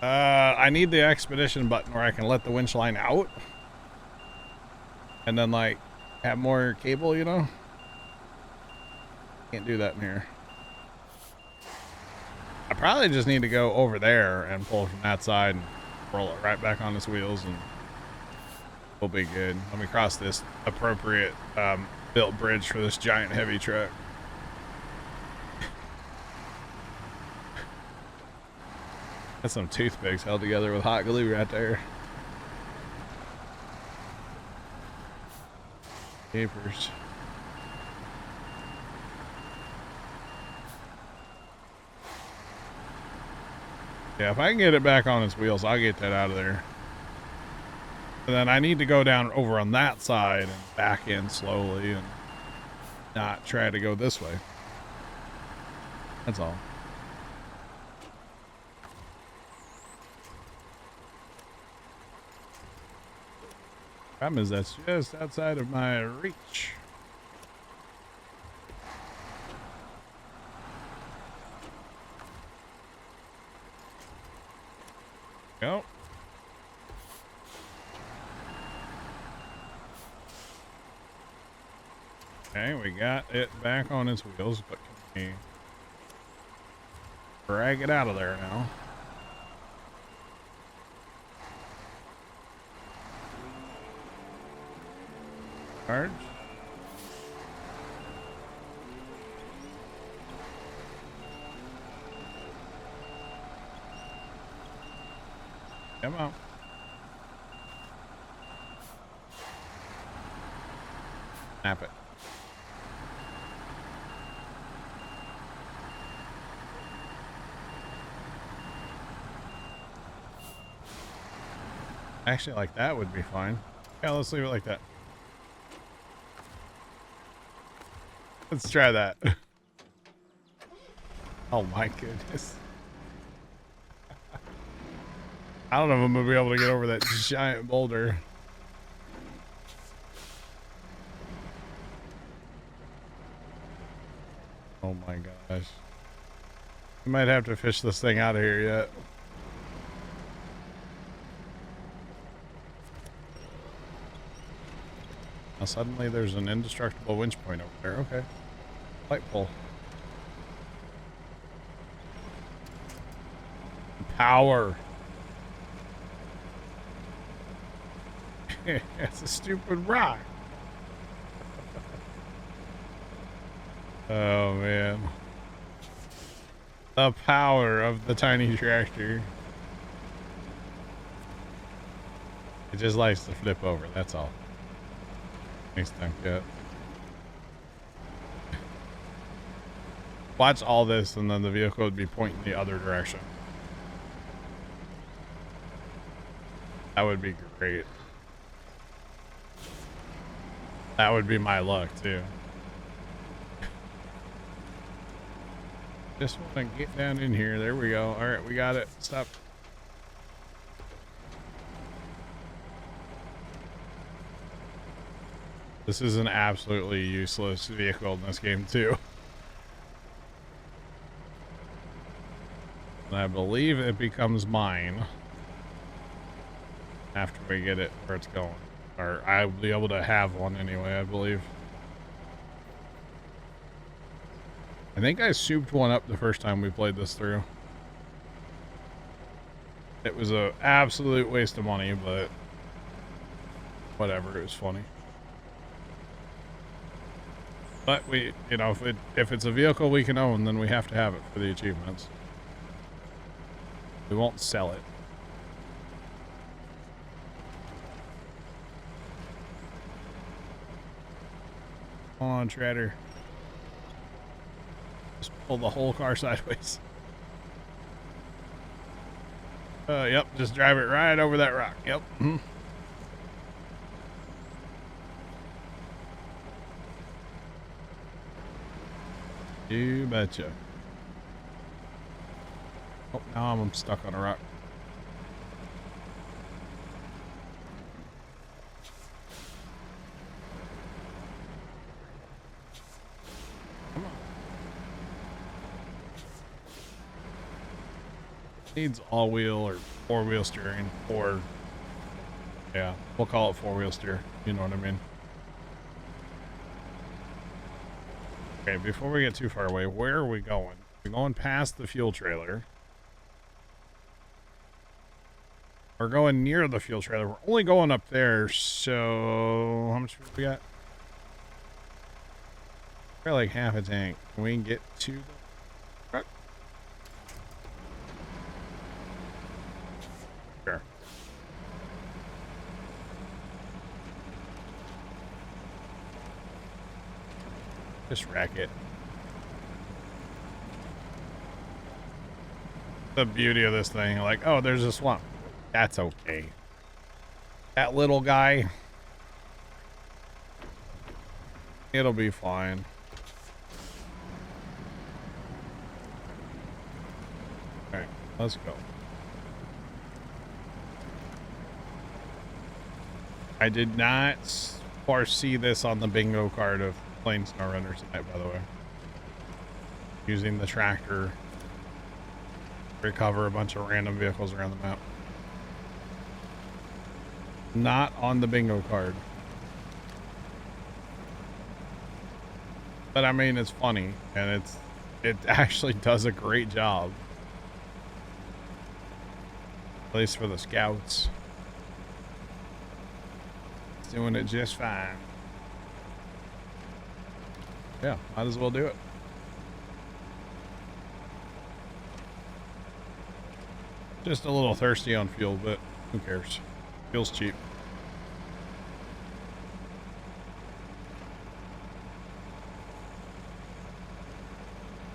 I need the expedition button where I can let the winch line out. And then, like, have more cable, you know? Can't do that in here. I probably just need to go over there and pull from that side and roll it right back on its wheels and we'll be good. Let me cross this appropriate built bridge for this giant heavy truck. Got some toothpicks held together with hot glue right there. Papers. Yeah, if I can get it back on its wheels, I'll get that out of there. And then I need to go down over on that side and back in slowly and not try to go this way. That's all. Problem is that's just outside of my reach. Go. Okay, we got it back on its wheels, but can we drag it out of there now? Charge. Come on. Snap it. Actually, like that would be fine. Yeah, let's leave it like that. Let's try that. Oh my goodness. I don't know if I'm gonna be able to get over that giant boulder. Oh my gosh. We might have to fish this thing out of here yet. Now suddenly there's an indestructible winch point over there. Okay. Light pole. Power. It's a stupid rock. Oh man. The power of the tiny tractor. It just likes to flip over, that's all. Next time, yeah. Watch all this and then the vehicle would be pointing the other direction. That would be great. That would be my luck too. Just want to get down in here. There we go. All right, we got it. Stop. This is an absolutely useless vehicle in this game too. And I believe it becomes mine after we get it where it's going. Or I'll be able to have one anyway, I believe. I think I souped one up the first time we played this through. It was an absolute waste of money, but whatever, it was funny. But we, you know, if it's a vehicle we can own, then we have to have it for the achievements. We won't sell it. Come on, Shredder. Just pull the whole car sideways. Yep, just drive it right over that rock. Yep. Mm-hmm. You betcha. Oh, now I'm stuck on a rock. Come on. Needs all-wheel or four-wheel steering, or yeah, we'll call it four-wheel steer. You know what I mean? Okay, before we get too far away, where are we going? We're going past the fuel trailer. We're going near the fuel trailer. We're only going up there, so how much fuel we got? We're like half a tank. Can we get to the truck? Sure. Just wreck it. The beauty of this thing, like, oh, there's a swamp. That's okay. That little guy. It'll be fine. Alright, let's go. I did not foresee this on the bingo card of playing SnowRunner tonight, by the way. Using the tractor to recover a bunch of random vehicles around the map. Not on the bingo card. But I mean, it's funny, and it actually does a great job. At least for the scouts. It's doing it just fine. Yeah, might as well do it. Just a little thirsty on fuel, but who cares? Fuel's cheap.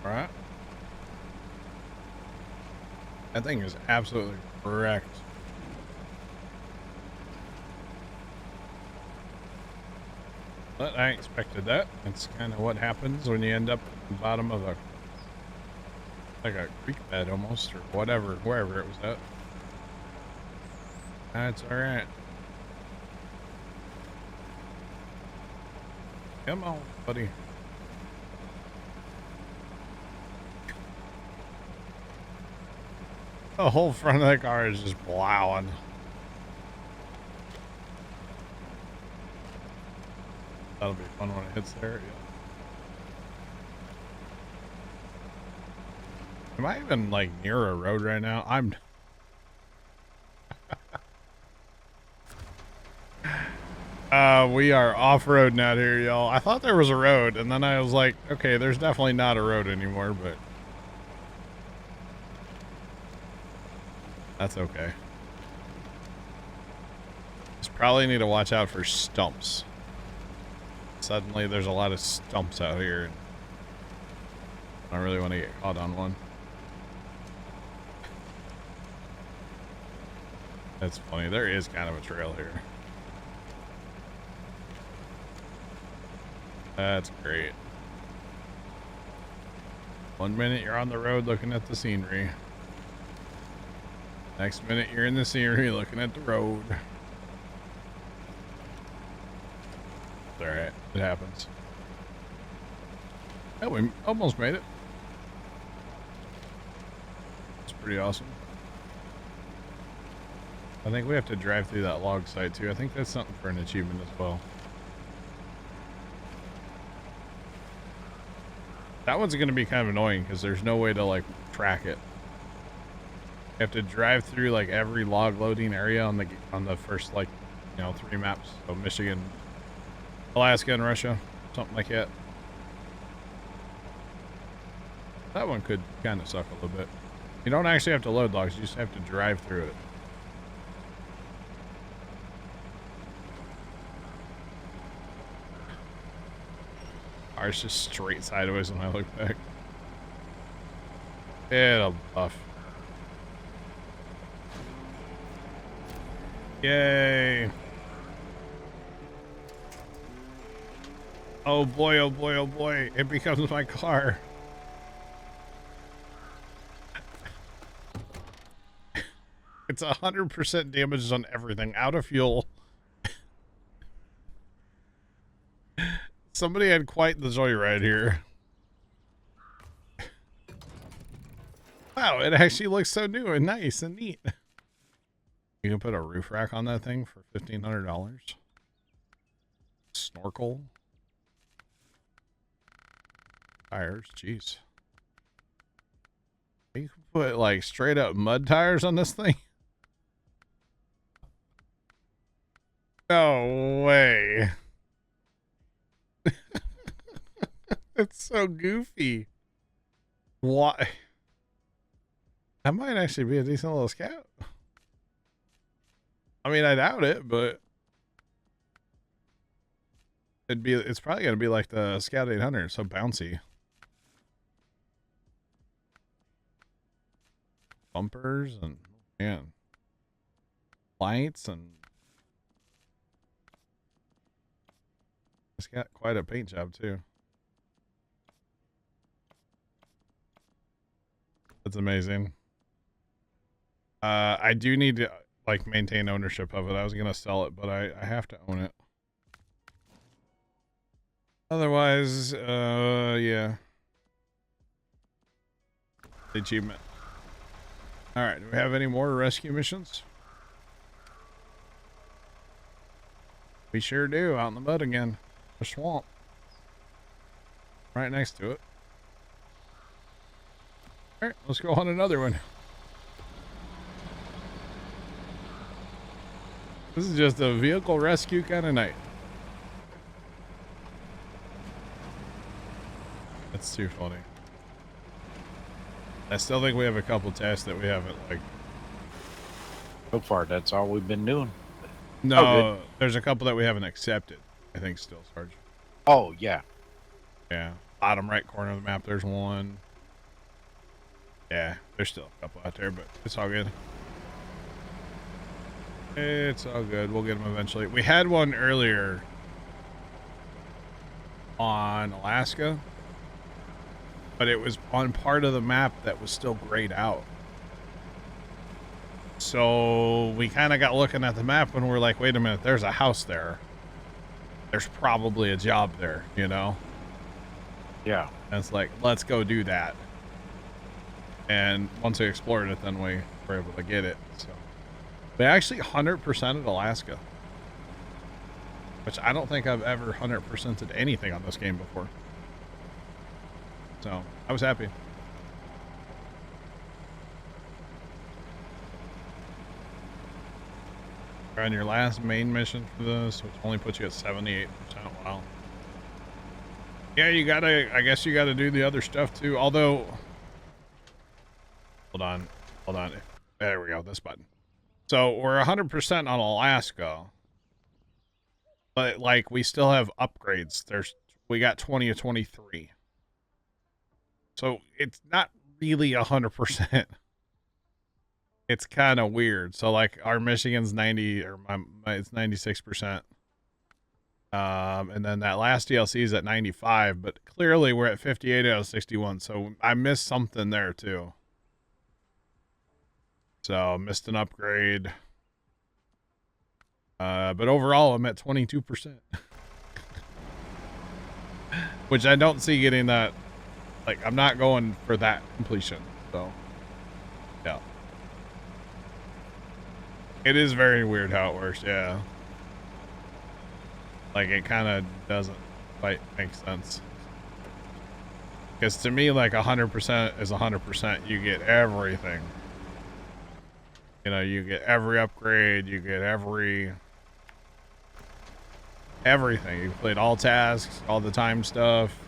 Alright. That thing is absolutely correct. But I expected that. It's kind of what happens when you end up at the bottom of like a creek bed almost, or whatever, wherever it was at. That's alright. Come on, buddy. The whole front of that car is just plowing. That'll be fun when it hits there. Yeah. Am I even like near a road right now? I'm. We are off-roading out here, y'all. I thought there was a road, and then I was like, okay, there's definitely not a road anymore, but that's okay. Just probably need to watch out for stumps. Suddenly there's a lot of stumps out here. And I don't really want to get caught on one. That's funny. There is kind of a trail here. That's great. 1 minute you're on the road looking at the scenery. Next minute you're in the scenery looking at the road. It's alright. It happens. Oh, we almost made it. It's pretty awesome. I think we have to drive through that log site too. I think that's something for an achievement as well. That one's going to be kind of annoying because there's no way to like track it. You have to drive through like every log loading area on the first, like, you know, 3 maps. So Michigan, Alaska, and Russia, something like that. That one could kind of suck a little bit. You don't actually have to load logs, you just have to drive through it. It's just straight sideways when I look back. It'll buff. Yay. Oh boy, oh boy, oh boy. It becomes my car. It's 100% damage on everything. Out of fuel. Somebody had quite the joyride here. Wow, it actually looks so new and nice and neat. You can put a roof rack on that thing for $1,500. Snorkel. Tires, jeez. You can put like straight up mud tires on this thing? No way. It's so goofy. Why? That might actually be a decent little scout. I mean, I doubt it, but it's probably gonna be like the Scout 800, so bouncy. Bumpers and, man, lights and got quite a paint job too. That's amazing. I do need to like maintain ownership of it. I was gonna sell it, but I have to own it. Otherwise, yeah. The achievement. All right, do we have any more rescue missions? We sure do, out in the mud again. The swamp. Right next to it. All right, let's go on another one. This is just a vehicle rescue kind of night. That's too funny. I still think we have a couple tests that we haven't, like... So far, that's all we've been doing. No, there's a couple that we haven't accepted, I think, still, Sarge. Oh, yeah. Yeah. Bottom right corner of the map, there's one. Yeah, there's still a couple out there, but it's all good. It's all good. We'll get them eventually. We had one earlier on Alaska, but it was on part of the map that was still grayed out. So we kind of got looking at the map and we're like, wait a minute, there's a house there. There's probably a job there, you know? Yeah. And it's like, let's go do that. And once we explored it, then we were able to get it. So we actually 100%ed Alaska, which I don't think I've ever 100%ed anything on this game before. So I was happy. You're on your last main mission for this, which only puts you at 78%. Wow. Yeah, you gotta, I guess you gotta do the other stuff too. Although, hold on. There we go, this button. So we're 100% on Alaska, but like we still have upgrades. We got 20 of 23. So it's not really 100%. It's kind of weird. So like our Michigan's 90 or it's 96%. And then that last DLC is at 95, but clearly we're at 58 out of 61. So I missed something there too. So missed an upgrade. But overall I'm at 22%. Which I don't see getting that. Like I'm not going for that completion. So yeah. It is very weird how it works, yeah. Like it kind of doesn't quite make sense. Because to me, like 100% is 100%. You get everything. You know, you get every upgrade. You get everything. You played all tasks, all the time stuff.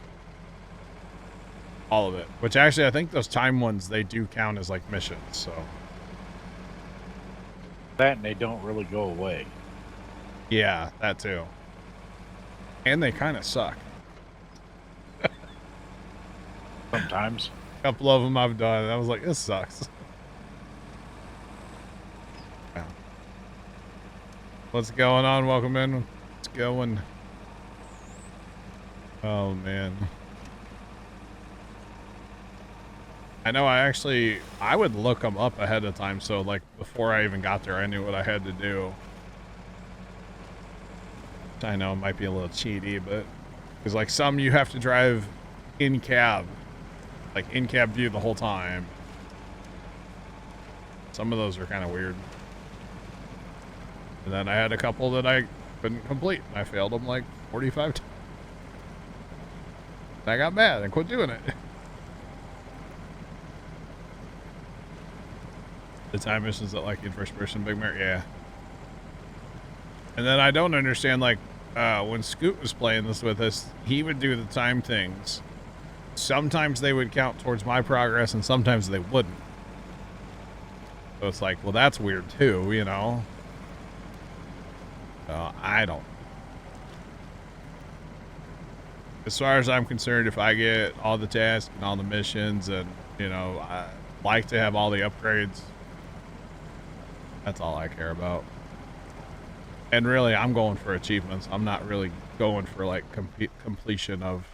All of it. Which actually, I think those time ones, they do count as like missions, so. That and they don't really go away. Yeah, that too. And they kind of suck. Sometimes. A couple of them I've done, and I was like, this sucks. Yeah. What's going on? Welcome in. What's going? Oh, man. I know I would look them up ahead of time, so like before I even got there, I knew what I had to do. I know it might be a little cheaty, but because like some you have to drive in cab, like in cab view the whole time. Some of those are kind of weird. And then I had a couple that I couldn't complete. I failed them like 45 times. I got mad and quit doing it. The time missions that like in first person Big Mare, yeah. And then I don't understand, like, when Scoot was playing this with us, he would do the time things. Sometimes they would count towards my progress, and sometimes they wouldn't. So it's like, well, that's weird too, you know? I don't. As far as I'm concerned, if I get all the tasks and all the missions, and, you know, I like to have all the upgrades. That's all I care about. And really, I'm going for achievements. I'm not really going for like completion of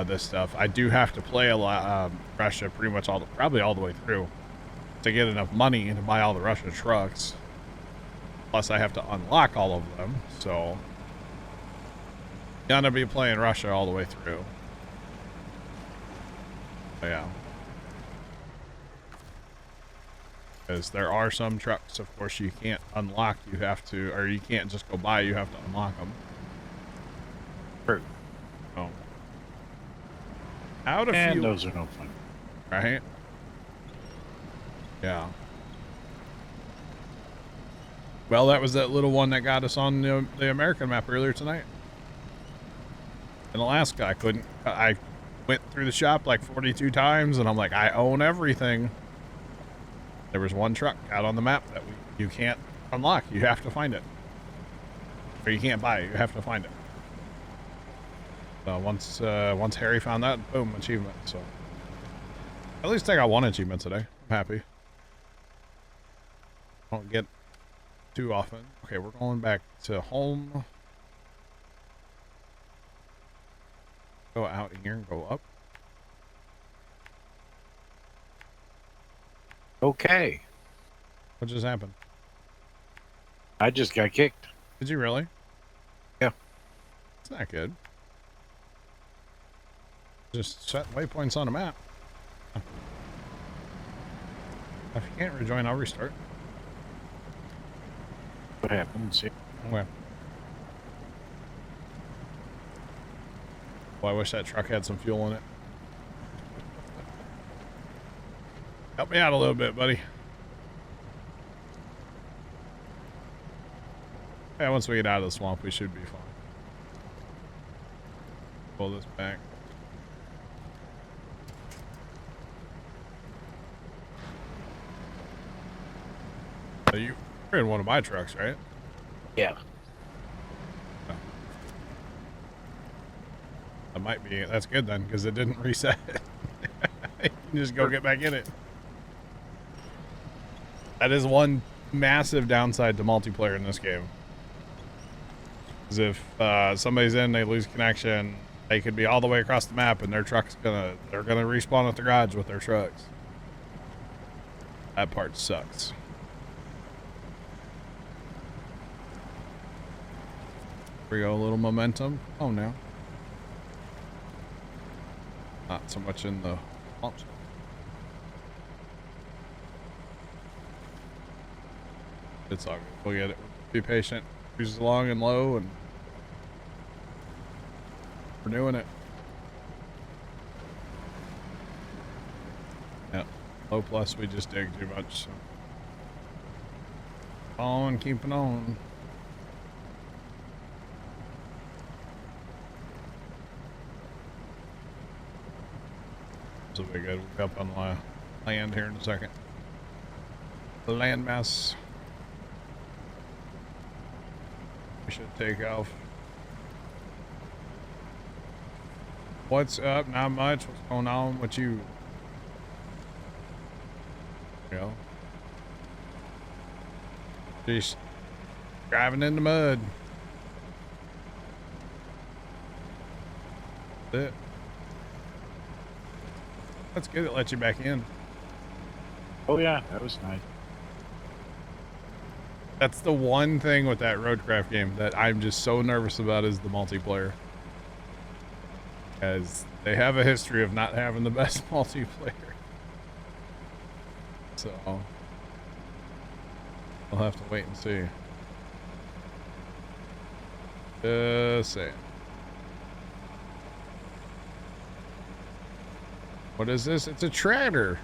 this stuff. I do have to play a lot Russia pretty much probably all the way through to get enough money to buy all the Russian trucks. Plus I have to unlock all of them, so gonna be playing Russia all the way through. But yeah. Because there are some trucks, of course, you can't unlock. You have to, or you can't just go buy. You have to unlock them. True. Oh. How to And feel, those are no fun. right? Yeah. Well, that was that little one that got us on the American map earlier tonight. In Alaska, I went through the shop like 42 times, and I'm like, I own everything. There was one truck out on the map that you can't unlock. You have to find it. Or you can't buy it. You have to find it. So once Harry found that, boom, achievement. So at least I got one achievement today. I'm happy. Don't get too often. Okay, we're going back to home. Go out here and go up. Okay. What just happened? I just got kicked. Did you really? Yeah. It's not good. Just set waypoints on a map. If you can't rejoin, I'll restart. What happened? See? Okay. Well, I wish that truck had some fuel in it. Help me out a little bit, buddy. Yeah, once we get out of the swamp, we should be fine. Pull this back. So you're in one of my trucks, right? Yeah. Oh. That might be, that's good then, because it didn't reset. You can just go get back in it. That is one massive downside to multiplayer in this game. Because if somebody's in, they lose connection, they could be all the way across the map and their truck's they're gonna respawn at the garage with their trucks. That part sucks. Here we go, a little momentum. Oh, no. Not so much in the bumps. It's all good. We'll get it. Be patient. Cruise along and low, and we're doing it. Yeah. Low plus, we just dig too much. So. On, keeping on. So we good. We'll be up on land here in a second. The landmass. We should take off. What's up? Not much. What's going on with you? You know, just driving in the mud. That's it. That's good. It lets you back in. Oh yeah, that was nice. That's the one thing with that Roadcraft game that I'm just so nervous about is the multiplayer. Because they have a history of not having the best multiplayer. So, we'll have to wait and see. Just saying. What is this? It's a tractor.